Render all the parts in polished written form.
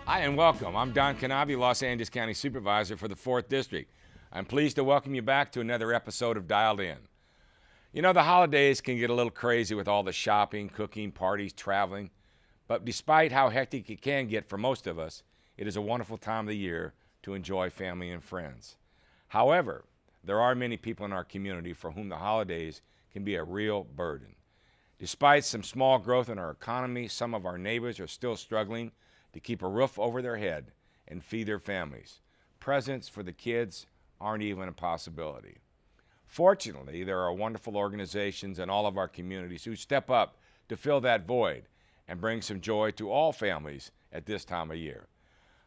Hi and welcome. I'm Don Knabe, Los Angeles County Supervisor for the 4th District. I'm pleased to welcome you back to another episode of Dialed In. You know, the holidays can get a little crazy with all the shopping, cooking, parties, traveling. But despite how hectic it can get for most of us, it is a wonderful time of the year to enjoy family and friends. However, there are many people in our community for whom the holidays can be a real burden. Despite some small growth in our economy, some of our neighbors are still struggling to keep a roof over their head and feed their families. Presents for the kids aren't even a possibility. Fortunately, there are wonderful organizations in all of our communities who step up to fill that void and bring some joy to all families at this time of year.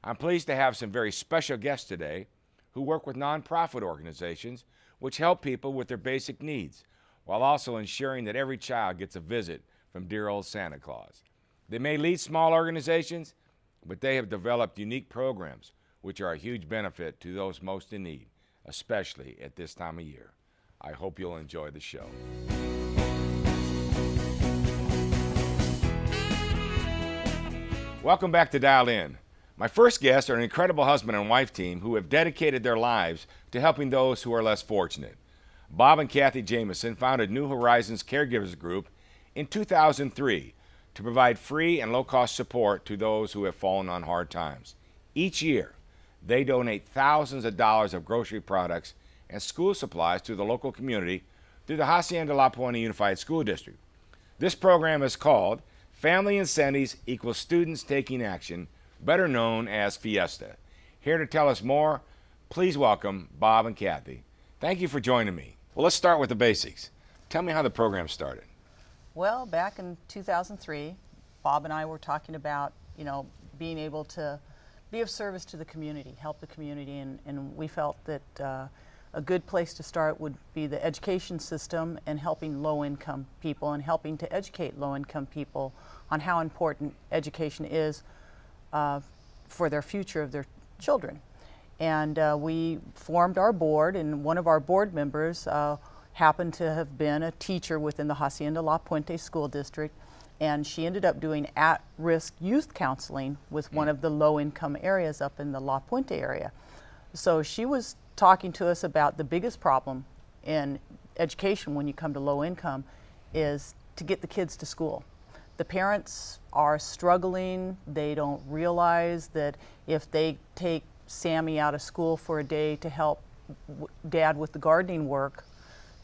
I'm pleased to have some very special guests today who work with nonprofit organizations which help people with their basic needs while also ensuring that every child gets a visit from dear old Santa Claus. They may lead small organizations, but they have developed unique programs which are a huge benefit to those most in need, especially at this time of year. I hope you'll enjoy the show. Welcome back to Dial In. My first guests are an incredible husband and wife team who have dedicated their lives to helping those who are less fortunate. Bob and Cathy Jamieson founded New Horizons Caregivers Group in 2003 to provide free and low-cost support to those who have fallen on hard times. Each year, they donate thousands of dollars of grocery products and school supplies to the local community through the Hacienda La Puente Unified School District. This program is called Family Incentives Equals Students Taking Action, better known as Fiesta. Here to tell us more, please welcome Bob and Cathy. Thank you for joining me. Well, let's start with the basics. Tell me how the program started. Well, back in 2003, Bob and I were talking about, being able to be of service to the community, help the community, and we felt that a good place to start would be the education system and helping low-income people and helping to educate low-income people on how important education is for their future of their children. And we formed our board, and one of our board members happened to have been a teacher within the Hacienda La Puente School District, and she ended up doing at-risk youth counseling with one of the low-income areas up in the La Puente area. So she was talking to us about the biggest problem in education when you come to low income is to get the kids to school. The parents are struggling. They don't realize that if they take Sammy out of school for a day to help Dad with the gardening work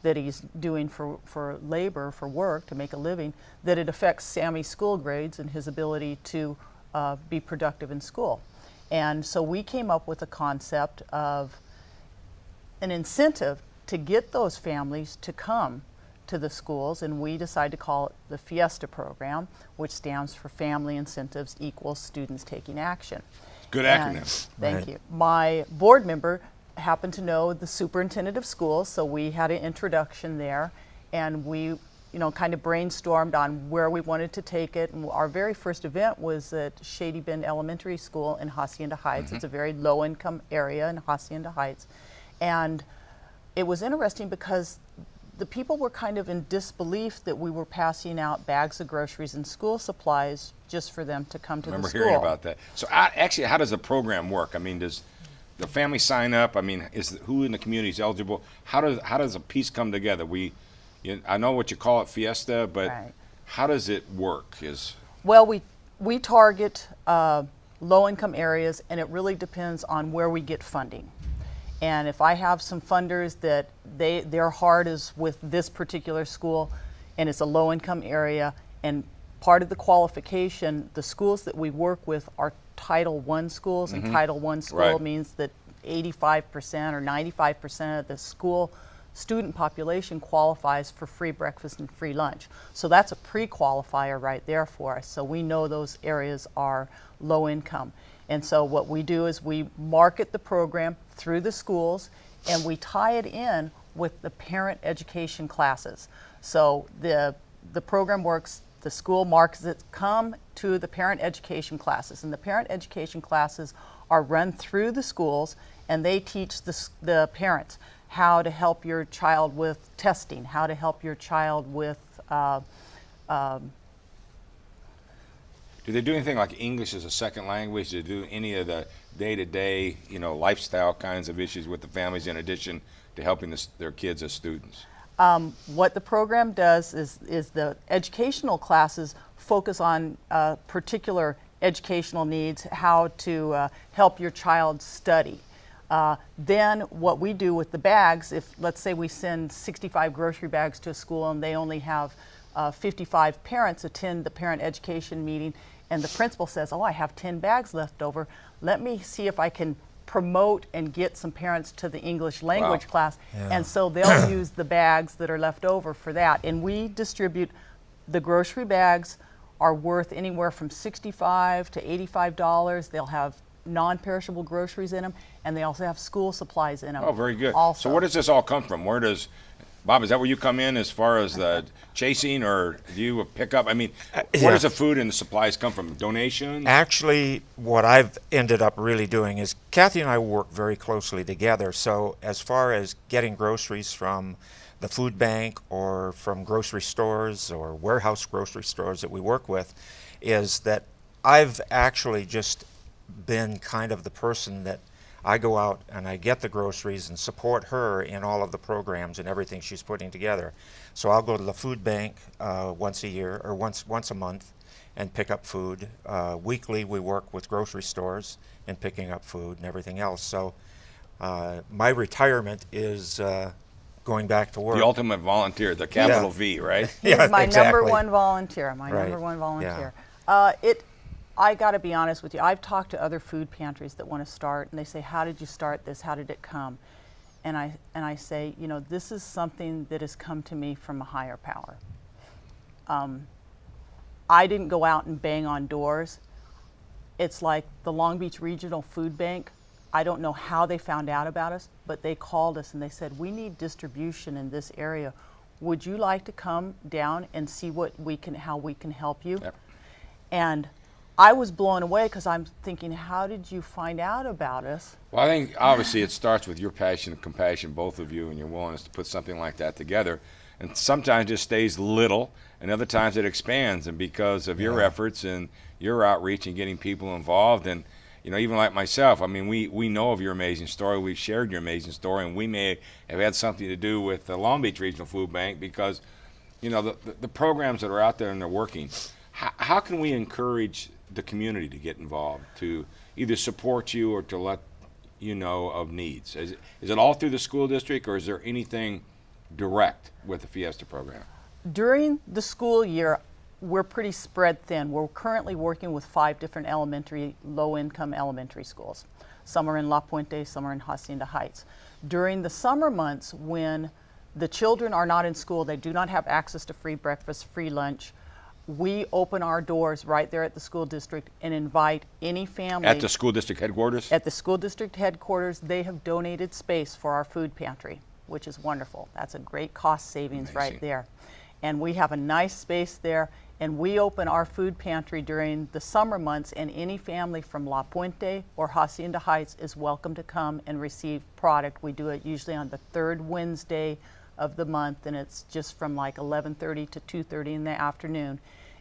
that he's doing for labor, for work, to make a living, that it affects Sammy's school grades and his ability to be productive in school. And so we came up with a concept of an incentive to get those families to come to the schools, and we decided to call it the Fiesta program, which stands for Family Incentives Equals Students Taking Action. Good acronym. Thank you. My board member happened to know the superintendent of schools, so we had an introduction there, and we kind of brainstormed on where we wanted to take it. And our very first event was at Shady Bend Elementary School in Hacienda Heights. It's a very low-income area in Hacienda Heights. And it was interesting because the people were kind of in disbelief that we were passing out bags of groceries and school supplies just for them to come to the school. I remember hearing about that. So actually, how does the program work? I mean, does the family sign up? I mean, who in the community is eligible? How does a piece come together? I know what you call it, Fiesta, but right. How does it work? Well, we target low-income areas, and it really depends on where we get funding. And if I have some funders that their heart is with this particular school, and it's a low-income area, and part of the qualification, the schools that we work with are Title I schools, and Title I school means that 85% or 95% of the school student population qualifies for free breakfast and free lunch. So that's a pre-qualifier right there for us. So we know those areas are low income. And so what we do is we market the program through the schools, and we tie it in with the parent education classes. So the program works, the school marks it, come to the parent education classes. And the parent education classes are run through the schools, and they teach the parents how to help your child with testing, how to help your child with Do they do anything like English as a second language? Do they do any of the day-to-day, lifestyle kinds of issues with the families in addition to helping their kids as students? What the program does is the educational classes focus on particular educational needs, how to help your child study. Then what we do with the bags, if let's say we send 65 grocery bags to a school and they only have 55 parents attend the parent education meeting, and the principal says, oh, I have 10 bags left over, let me see if I can promote and get some parents to the English language class. Yeah. And so they'll use the bags that are left over for that. And we distribute, the grocery bags are worth anywhere from $65 to $85. They'll have non-perishable groceries in them, and they also have school supplies in them. Oh, very good. Also. So where does this all come from? Bob, is that where you come in as far as the chasing, or do you pick up? I mean, where does the food and the supplies come from? Donations? Actually, what I've ended up really doing is Cathy and I work very closely together. So as far as getting groceries from the food bank or from grocery stores or warehouse grocery stores that we work with, is that I've actually just been kind of the person that I go out and I get the groceries and support her in all of the programs and everything she's putting together. So I'll go to the food bank once a year or once a month and pick up food. Weekly we work with grocery stores and picking up food and everything else. So my retirement is going back to work. The ultimate volunteer, the capital V, right? He's Yeah, my exactly. number one volunteer. My Right. number one volunteer. Yeah. I got to be honest with you. I've talked to other food pantries that want to start, and they say, "How did you start this? How did it come?" And I say, this is something that has come to me from a higher power. I didn't go out and bang on doors. It's like the Long Beach Regional Food Bank. I don't know how they found out about us, but they called us and they said, "We need distribution in this area. Would you like to come down and see how we can help you?" Yep. And I was blown away because I'm thinking, how did you find out about us? Well, I think obviously it starts with your passion and compassion, both of you, and your willingness to put something like that together. And sometimes it stays little, and other times it expands. And because of your efforts and your outreach and getting people involved, and even like myself, I mean, we know of your amazing story. We've shared your amazing story, and we may have had something to do with the Long Beach Regional Food Bank because, the programs that are out there and they're working. How can we encourage the community to get involved, to either support you or to let you know of needs? Is it all through the school district, or is there anything direct with the Fiesta program? During the school year, we're pretty spread thin. We're currently working with 5 different low-income elementary schools. Some are in La Puente, some are in Hacienda Heights. During the summer months, when the children are not in school, they do not have access to free breakfast, free lunch, we open our doors right there at the school district and invite any family. At the school district headquarters? At the school district headquarters, they have donated space for our food pantry, which is wonderful. That's a great cost savings right there. And we have a nice space there, and we open our food pantry during the summer months, and any family from La Puente or Hacienda Heights is welcome to come and receive product. We do it usually on the 3rd Wednesday of the month, and it's just from like 11:30 to 2:30 in the afternoon.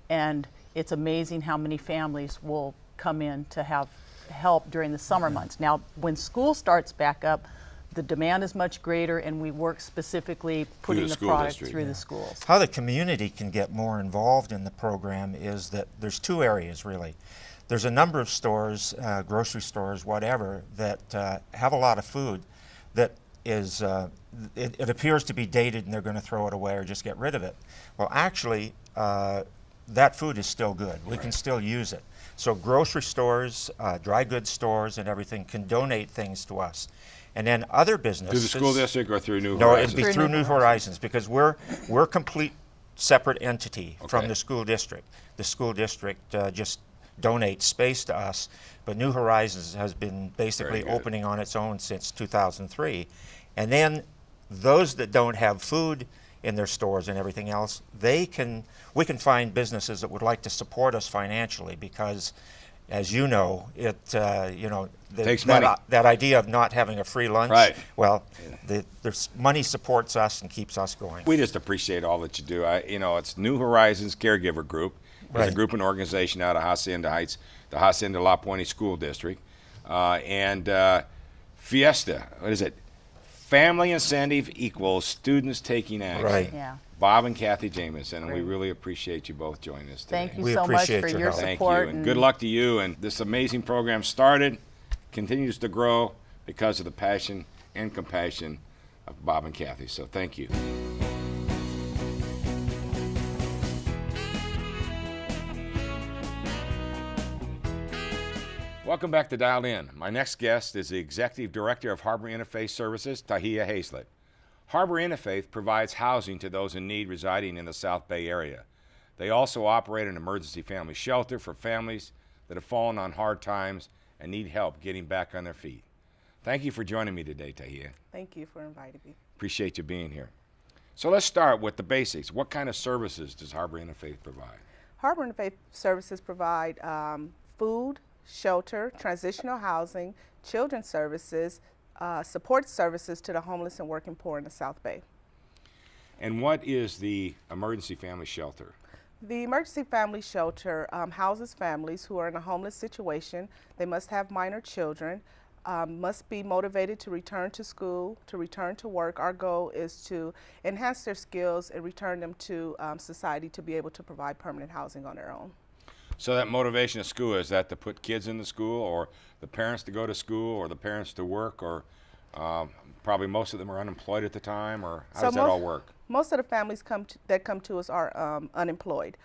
And it's amazing how many families will come in to have help during the summer months. Now, when school starts back up, the demand is much greater, and we work specifically putting the product through the schools. How the community can get more involved in the program is that there's 2 areas really. There's a number of stores, grocery stores, whatever, that have a lot of food that is, it appears to be dated and they're going to throw it away or just get rid of it. Well, actually, that food is still good. We can still use it. So grocery stores, dry goods stores and everything can donate things to us. And then other businesses. Through the school district or through New Horizons? No, it'd be through New Horizons because we're a complete separate entity from the school district. The school district just donates space to us, but New Horizons has been basically opening on its own since 2003. And then those that don't have food in their stores and everything else, we can find businesses that would like to support us financially because, as you know, takes money. That idea of not having a free lunch. Right. Well, there's money supports us and keeps us going. We just appreciate all that you do. It's New Horizons Caregiver Group. is a Right. group and organization out of Hacienda Heights, the Hacienda La Puente School District. And Fiesta, what is it? Family incentive equals students taking action. Right. Yeah. Bob and Cathy Jamieson, and we Great. really appreciate you both joining us today. Thank you We so much appreciate for your your help. Thank support. you, and good luck to you. And this amazing program started, continues to grow because of the passion and compassion of Bob and Cathy. So thank you. Welcome back to Dialed In. My next guest is the Executive Director of Harbor Interfaith Services, Tahia Hayslet. Harbor Interfaith provides housing to those in need residing in the South Bay area. They also operate an emergency family shelter for families that have fallen on hard times and need help getting back on their feet. Thank you for joining me today, Tahia. Thank you for inviting me. Appreciate you being here. So let's start with the basics. What kind of services does Harbor Interfaith provide? Harbor Interfaith Services provide food, shelter, transitional housing, children's services, support services to the homeless and working poor in the South Bay. And what is the emergency family shelter? The emergency family shelter houses families who are in a homeless situation. They must have minor children, must be motivated to return to school, to return to work. Our goal is to enhance their skills and return them to society to be able to provide permanent housing on their own. So that motivation of school, is that to put kids in the school, or the parents to go to school, or the parents to work, or probably most of them are unemployed at the time, or how does that all work? Most of the families that come to us are unemployed.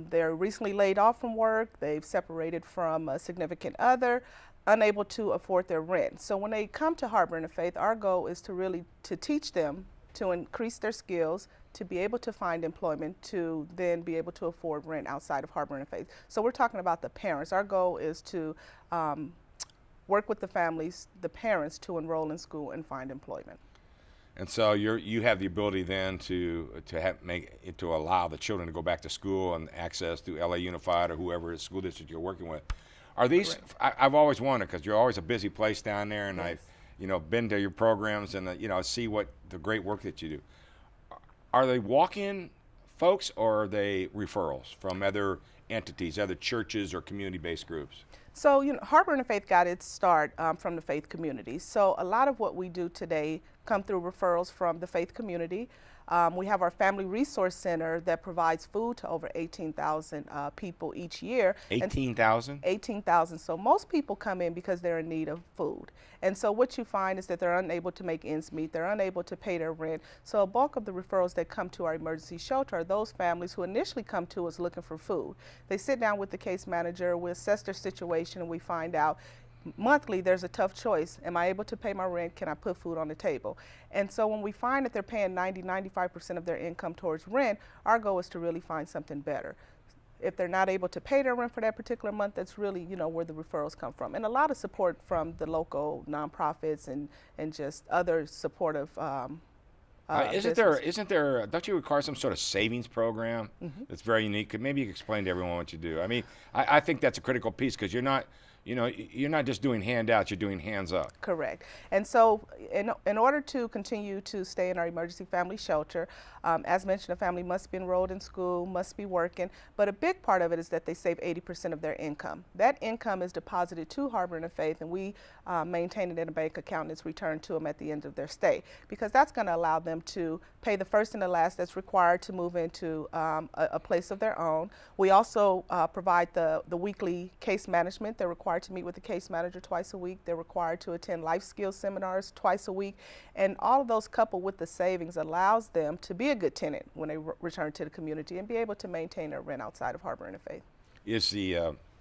They're recently laid off from work. They've separated from a significant other, unable to afford their rent. So when they come to Harbor Interfaith, our goal is to really teach them to increase their skills, to be able to find employment, to then be able to afford rent outside of Harbor Interfaith. So we're talking about the parents. Our goal is to work with the families, the parents, to enroll in school and find employment. And so you have the ability then to allow the children to go back to school and access through LA Unified or whoever school district you're working with. Are these? I've always wondered, because you're always a busy place down there, and Yes. I've been to your programs and see what the great work that you do. Are they walk-in folks, or are they referrals from other entities, other churches or community-based groups? So, Harbor Interfaith got its start from the faith community. So a lot of what we do today come through referrals from the faith community. We have our Family Resource Center that provides food to over 18,000 people each year. 18,000? 18,000. So most people come in because they're in need of food. And so what you find is that they're unable to make ends meet. They're unable to pay their rent. So a bulk of the referrals that come to our emergency shelter are those families who initially come to us looking for food. They sit down with the case manager, we assess their situation, and we find out monthly there's a tough choice. Am I able to pay my rent? Can I put food on the table? And so when we find that they're paying 95% of their income towards rent, our goal is to really find something better. If they're not able to pay their rent for that particular month, that's really, where the referrals come from. And a lot of support from the local nonprofits and just other supportive Isn't there, don't you require some sort of savings program that's very unique? Maybe you could explain to everyone what you do. I mean, I think that's a critical piece, because you're not just doing handouts, you're doing hands up. Correct. And so in order to continue to stay in our emergency family shelter, as mentioned, a family must be enrolled in school, must be working, but a big part of it is that they save 80% of their income. That income is deposited to Harbor Interfaith, and we maintain it in a bank account, and it's returned to them at the end of their stay, because that's going to allow them to pay the first and the last that's required to move into a place of their own. We also provide the weekly case management. They're required to meet with the case manager twice a week. They're required to attend life skills seminars twice a week. And all of those coupled with the savings allows them to be a good tenant when they return to the community and be able to maintain their rent outside of Harbor Interfaith.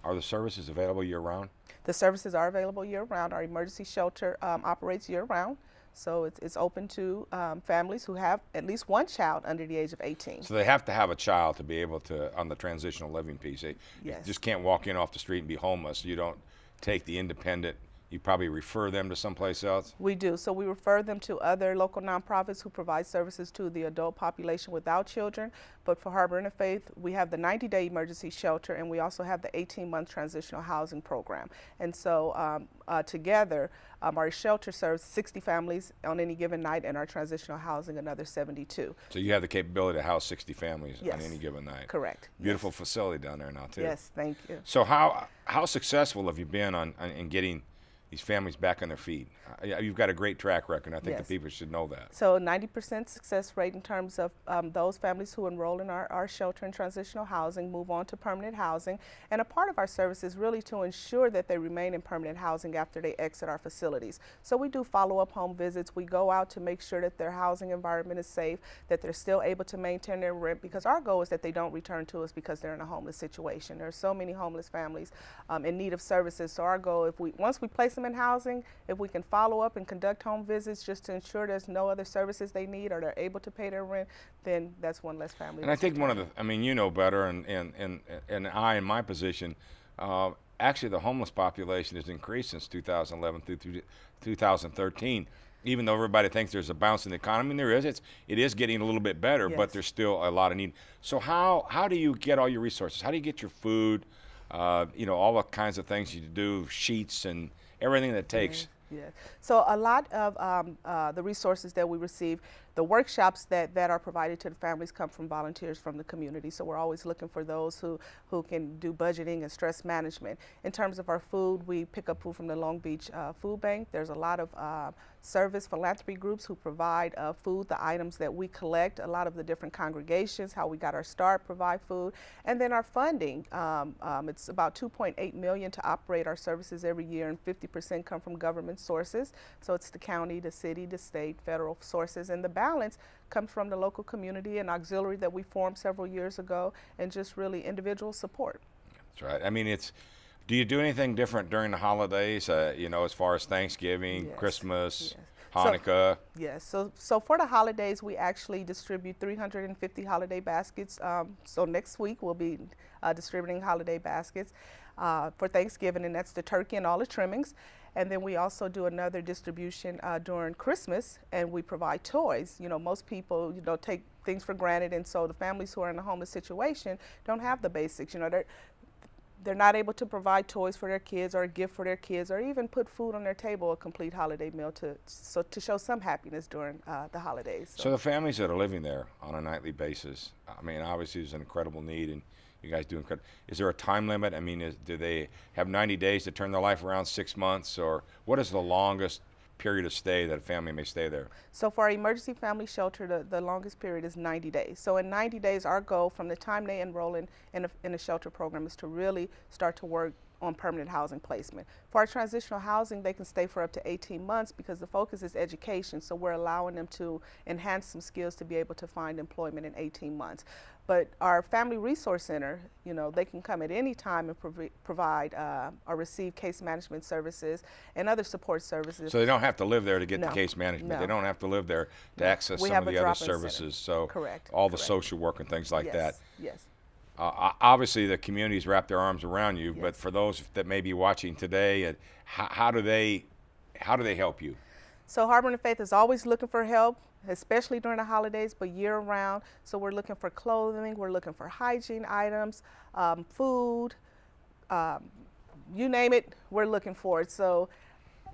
Are the services available year-round? The services are available year-round. Our emergency shelter operates year-round. So it's open to families who have at least one child under the age of 18. So they have to have a child to be able to, on the transitional living piece. You Yes. just can't walk in off the street and be homeless. You don't take the independent, you probably refer them to someplace else? We do. So we refer them to other local nonprofits who provide services to the adult population without children. But for Harbor Interfaith, we have the 90-day emergency shelter, and we also have the 18-month transitional housing program. And so together, our shelter serves 60 families on any given night, and our transitional housing another 72. So you have the capability to house 60 families Yes. on any given night. Correct. Beautiful facility down there now too. Yes, thank you. So how successful have you been in getting these families back on their feet? You've got a great track record. I think Yes. the people should know that. So 90% success rate in terms of those families who enroll in our shelter and transitional housing move on to permanent housing. And a part of our service is really to ensure that they remain in permanent housing after they exit our facilities. So we do follow-up home visits. We go out to make sure that their housing environment is safe, that they're still able to maintain their rent, because our goal is that they don't return to us because they're in a homeless situation. There are so many homeless families in need of services. So our goal, once we place them in housing, if we can follow up and conduct home visits just to ensure there's no other services they need or they're able to pay their rent, then that's one less family. And I think you know better, and I in my position, actually the homeless population has increased since 2011 through 2013. Even though everybody thinks there's a bounce in the economy, and there is, it is getting a little bit better, Yes. but there's still a lot of need. So how do you get all your resources? How do you get your food? You know, all the kinds of things you do, sheets and everything that it takes. Yeah. So a lot of the resources that we receive, the workshops that are provided to the families come from volunteers from the community. So we're always looking for those who can do budgeting and stress management. In terms of our food, we pick up food from the Long Beach Food Bank. There's a lot of service philanthropy groups who provide food, the items that we collect. A lot of the different congregations, how we got our start, provide food. And then our funding, it's about $2.8 million to operate our services every year, and 50% come from government sources. So it's the county, the city, the state, federal sources, and the balance comes from the local community and auxiliary that we formed several years ago, and just really individual support. That's right. I mean, do you do anything different during the holidays, you know, as far as Thanksgiving, Yes. Christmas, Yes. Hanukkah? Yes, so for the holidays, we actually distribute 350 holiday baskets. So next week, we'll be distributing holiday baskets for Thanksgiving, and that's the turkey and all the trimmings. And then we also do another distribution during Christmas, and we provide toys. You know, most people, take things for granted, and so the families who are in a homeless situation don't have the basics. You know, they're not able to provide toys for their kids or a gift for their kids, or even put food on their table, a complete holiday meal to show some happiness during the holidays. So the families that are living there on a nightly basis, I mean, obviously there's an incredible need, and you guys do incredible. Is there a time limit? I mean, do they have 90 days to turn their life around, 6 months, or what is the longest period of stay that a family may stay there? So for our emergency family shelter, the longest period is 90 days. So in 90 days, our goal from the time they enroll in a shelter program is to really start to work on permanent housing placement. For our transitional housing, they can stay for up to 18 months because the focus is education. So we're allowing them to enhance some skills to be able to find employment in 18 months. But our Family Resource Center, they can come at any time and provide or receive case management services and other support services. So they don't have to live there to get No, the case management. no. They don't have to live there to access We some have of a the other drop-in center. services. So Correct, all the correct. social work and things like that. Yes. Obviously, the communities wrap their arms around you, Yes. but for those that may be watching today, how do they help you? So Harbor Interfaith is always looking for help, especially during the holidays, but year round. So we're looking for clothing, we're looking for hygiene items, food, you name it, we're looking for it. So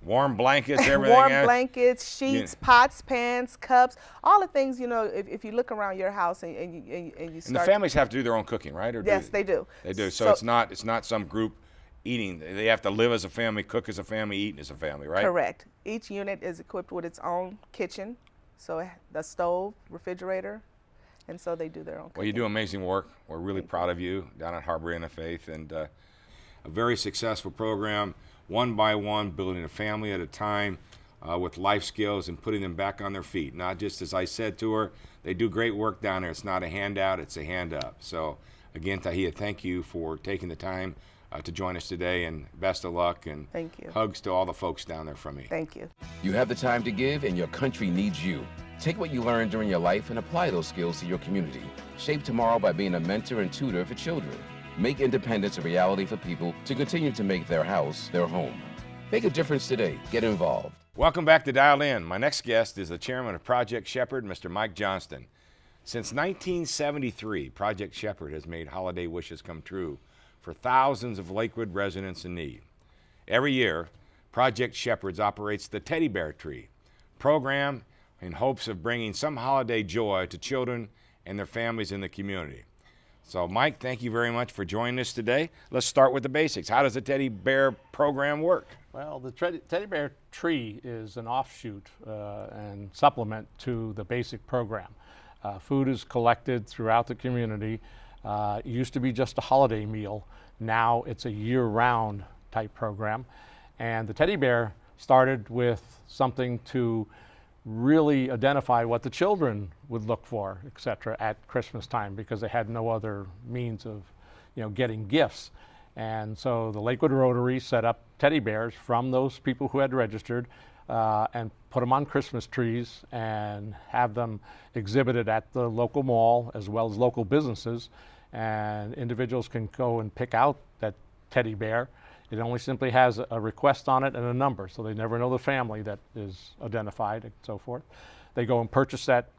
Warm blankets, everything. warm else? blankets, sheets, pots, pans, cups, all the things, if you look around your house and you And start. the families have to do their own cooking, right? Or Yes, they do. They do. So it's not some group eating. They have to live as a family, cook as a family, eat as a family, right? Correct. Each unit is equipped with its own kitchen, so the stove, refrigerator, and so they do their own cooking. Well, you do amazing work. We're really proud of you down at Harbor Interfaith, and a very successful program, one by one, building a family at a time with life skills and putting them back on their feet. Not just, as I said to her, they do great work down there. It's not a handout, it's a hand up. So again, Tahia, thank you for taking the time to join us today, and best of luck, and Thank you. hugs to all the folks down there from me. Thank you. You have the time to give, and your country needs you. Take what you learned during your life and apply those skills to your community. Shape tomorrow by being a mentor and tutor for children. Make independence a reality for people to continue to make their house their home. Make a difference today. Get involved. Welcome back to Dialed In. My next guest is the chairman of Project Shepherd, Mr. Mike Johnston. Since 1973, Project Shepherd has made holiday wishes come true for thousands of Lakewood residents in need. Every year, Project Shepherds operates the Teddy Bear Tree program in hopes of bringing some holiday joy to children and their families in the community. So, Mike, thank you very much for joining us today. Let's start with the basics. How does the Teddy Bear program work? Well, the Teddy Bear Tree is an offshoot and supplement to the basic program. Food is collected throughout the community. It used to be just a holiday meal. Now it's a year-round type program. And the Teddy Bear started with something to really identify what the children would look for, etc., at Christmas time, because they had no other means of, getting gifts. And so the Lakewood Rotary set up teddy bears from those people who had registered and put them on Christmas trees and have them exhibited at the local mall as well as local businesses. And individuals can go and pick out that teddy bear. It only simply has a request on it and a number, so they never know the family that is identified and so forth. They go and purchase that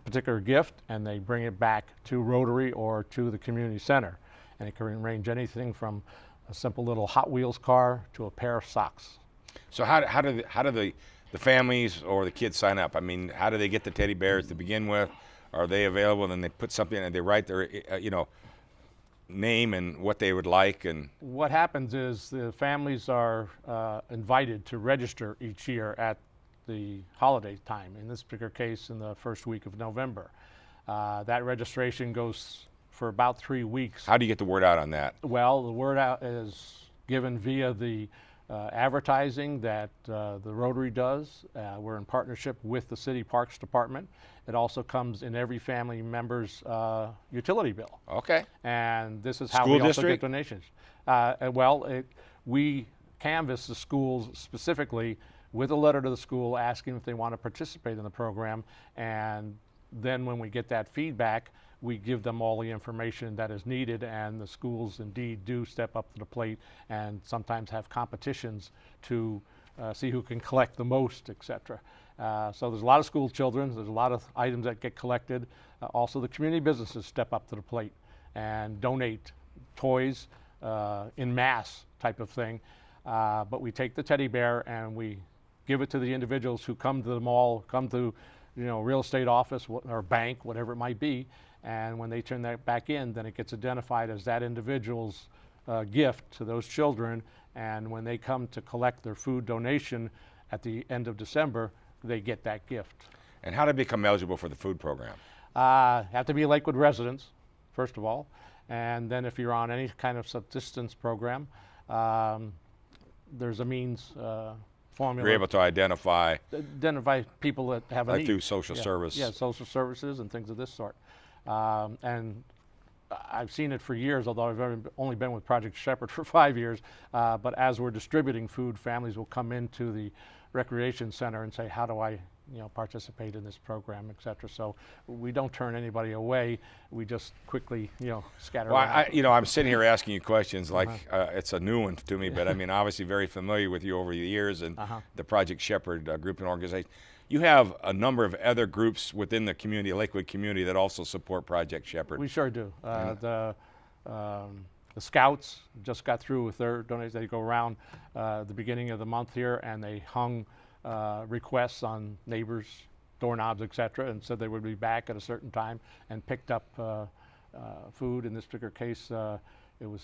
particular gift and they bring it back to Rotary or to the community center. And it can range anything from a simple little Hot Wheels car to a pair of socks. So how do the families or the kids sign up? I mean, how do they get the teddy bears to begin with? Are they available? And then they put something and they write their name and what they would like. And what happens is the families are invited to register each year at the holiday time. In this particular case, in the first week of November. That registration goes for about 3 weeks. How do you get the word out on that? Well, the word out is given via the advertising that the Rotary does. We're in partnership with the City Parks Department. It also comes in every family member's utility bill. Okay. And this is how School we also district? get donations. We canvass the schools specifically with a letter to the school asking if they want to participate in the program. And then when we get that feedback, we give them all the information that is needed, and the schools indeed do step up to the plate and sometimes have competitions to see who can collect the most, etc. So there's a lot of school children, there's a lot of items that get collected. Also the community businesses step up to the plate and donate toys in mass type of thing. But we take the teddy bear and we give it to the individuals who come to the mall, come to real estate office or bank, whatever it might be. And when they turn that back in, then it gets identified as that individual's gift to those children. And when they come to collect their food donation at the end of December, they get that gift. And how to become eligible for the food program? Have to be Lakewood residents, first of all. And then if you're on any kind of subsistence program, there's a means formula. You're able to identify people that have a like need. through social service. Yeah, social services and things of this sort. And I've seen it for years, although I've only been with Project Shepherd for 5 years. But as we're distributing food, families will come into the recreation center and say, how do I participate in this program, et cetera. So we don't turn anybody away. We just quickly, scatter around. I'm sitting here asking you questions like it's a new one to me, but I mean, obviously very familiar with you over the years and the Project Shepherd group and organization. You have a number of other groups within the community, Lakewood community, that also support Project Shepherd. We sure do. The Scouts just got through with their donations. They go around the beginning of the month here, and they hung requests on neighbors, doorknobs, etc., and said they would be back at a certain time and picked up food. In this particular case, it was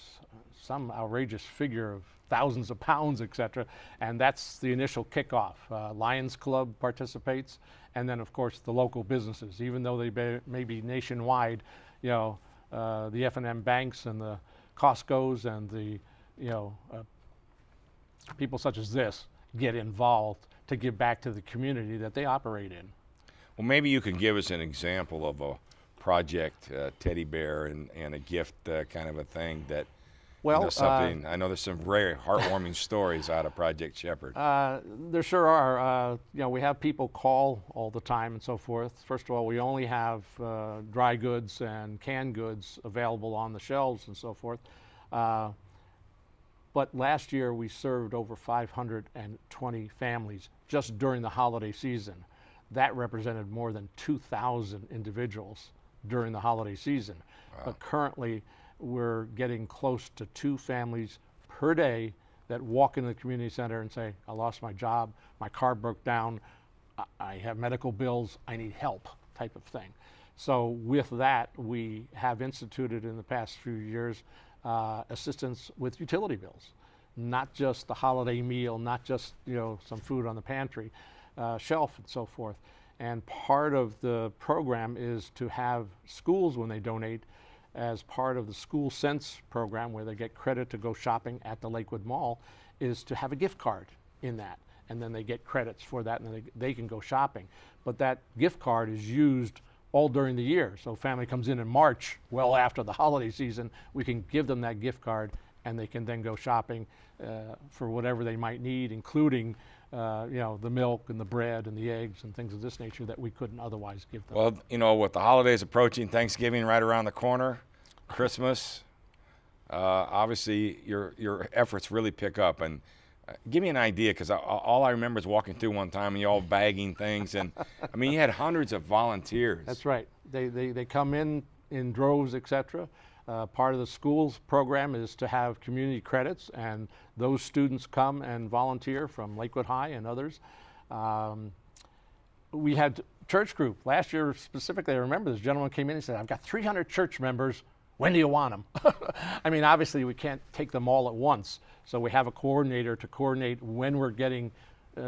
some outrageous figure of thousands of pounds, etc., and that's the initial kickoff. Lions Club participates, and then of course the local businesses, even though they may be nationwide. The F&M banks and the Costco's and the people such as this get involved to give back to the community that they operate in. Well, maybe you can give us an example of a project, teddy bear and a gift kind of a thing that, something. I know there's some very heartwarming stories out of Project Shepherd. There sure are. We have people call all the time and so forth. First of all, we only have dry goods and canned goods available on the shelves and so forth. But last year we served over 520 families just during the holiday season. That represented more than 2,000 individuals during the holiday season. Wow. But currently we're getting close to 2 families per day that walk into the community center and say, I lost my job, my car broke down, I have medical bills, I need help, type of thing. So with that, we have instituted in the past few years assistance with utility bills, not just the holiday meal, not just some food on the pantry shelf and so forth. And part of the program is to have schools, when they donate, as part of the School Sense program, where they get credit to go shopping at the Lakewood Mall, is to have a gift card in that. And then they get credits for that, and then they can go shopping. But that gift card is used all during the year. So family comes in March, well after the holiday season, we can give them that gift card, and they can then go shopping for whatever they might need, including the milk and the bread and the eggs and things of this nature that we couldn't otherwise give them. Well, with the holidays approaching, Thanksgiving right around the corner, Christmas, obviously your efforts really pick up. And give me an idea, because all I remember is walking through one time and you all bagging things, and I mean, you had hundreds of volunteers. That's right. They come in droves, etc. Part of the school's program is to have community credits, and those students come and volunteer from Lakewood High and others. We had church group. Last year specifically, I remember this gentleman came in and said, I've got 300 church members. When do you want them? I mean, obviously we can't take them all at once. So we have a coordinator to coordinate when we're getting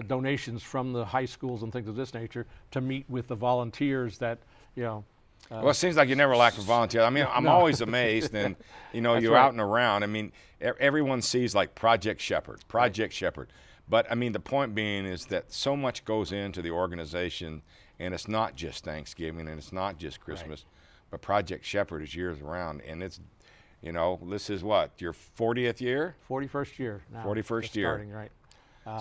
donations from the high schools and things of this nature, to meet with the volunteers that, well, it seems like you never lack a volunteer. I mean, I'm always amazed, and you're right. out and around. I mean, everyone sees like Project Shepherd. But I mean, the point being is that so much goes into the organization, and it's not just Thanksgiving, and it's not just Christmas, but Project Shepherd is years around, and it's, this is what, your 40th year? 41st year now. 41st year. Starting, right.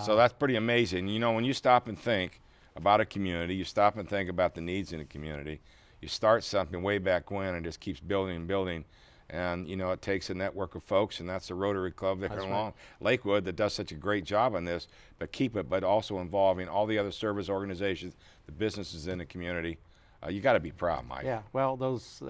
So that's pretty amazing. When you stop and think about a community, you stop and think about the needs in the community, you start something way back when and it just keeps building and building. And, it takes a network of folks, and that's the Rotary Club that come along. Lakewood, that does such a great job on this, but also involving all the other service organizations, the businesses in the community. You got to be proud, Mike. Yeah, well, that's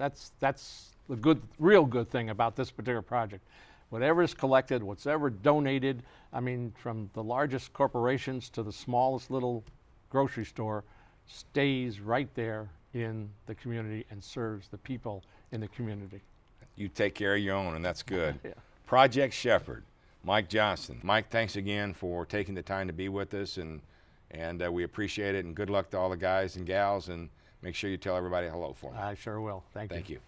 the real good thing about this particular project. Whatever is collected, whatever donated, I mean, from the largest corporations to the smallest little grocery store, stays right there in the community and serves the people in the community. You take care of your own, and that's good. Yeah. Project Shepherd, Mike Johnston. Mike, thanks again for taking the time to be with us, and we appreciate it, and good luck to all the guys and gals, and make sure you tell everybody hello for me. I sure will. Thank you. Thank you.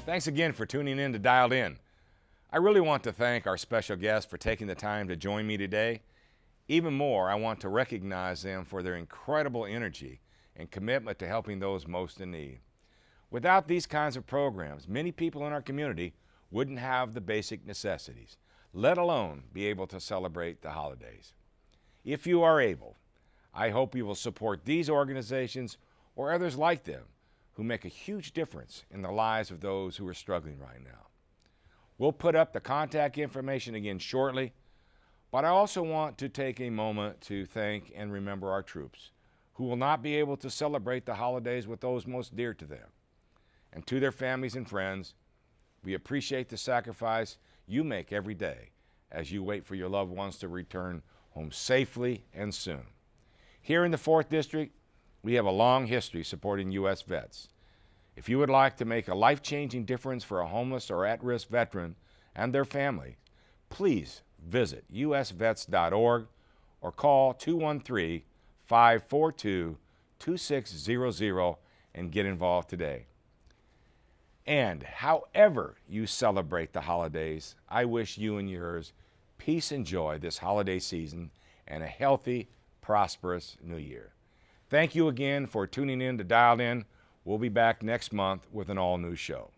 Thanks again for tuning in to Dialed In. I really want to thank our special guests for taking the time to join me today. Even more, I want to recognize them for their incredible energy and commitment to helping those most in need. Without these kinds of programs, many people in our community wouldn't have the basic necessities, let alone be able to celebrate the holidays. If you are able, I hope you will support these organizations or others like them who make a huge difference in the lives of those who are struggling right now. We'll put up the contact information again shortly, but I also want to take a moment to thank and remember our troops who will not be able to celebrate the holidays with those most dear to them. And to their families and friends, we appreciate the sacrifice you make every day as you wait for your loved ones to return home safely and soon. Here in the 4th District, we have a long history supporting U.S. vets. If you would like to make a life-changing difference for a homeless or at-risk veteran and their family, please visit usvets.org or call 213-542-2600 and get involved today. And however you celebrate the holidays, I wish you and yours peace and joy this holiday season and a healthy, prosperous new year. Thank you again for tuning in to Dialed In. We'll be back next month with an all-new show.